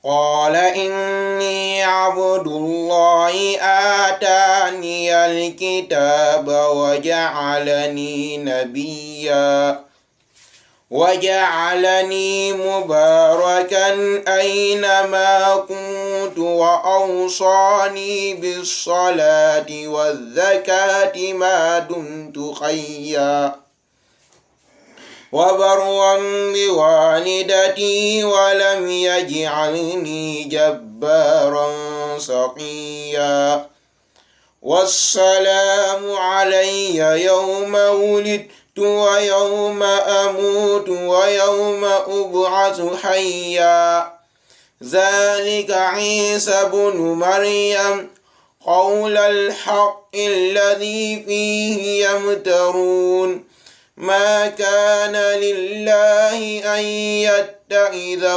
قال إني عبد الله آتاني الكتاب وجعلني نبيا وجعلني مباركا أينما كنت وأوصاني بالصلاة والزكاة ما دمت حيا وبرا بوالدتي ولم يجعلني جبارا شقيا والسلام علي يوم ولدت ويوم أموت ويوم أبعث حيا ذلك عيسى بن مريم قول الحق الذي فيه يمترون ما كان لله أن يتخذ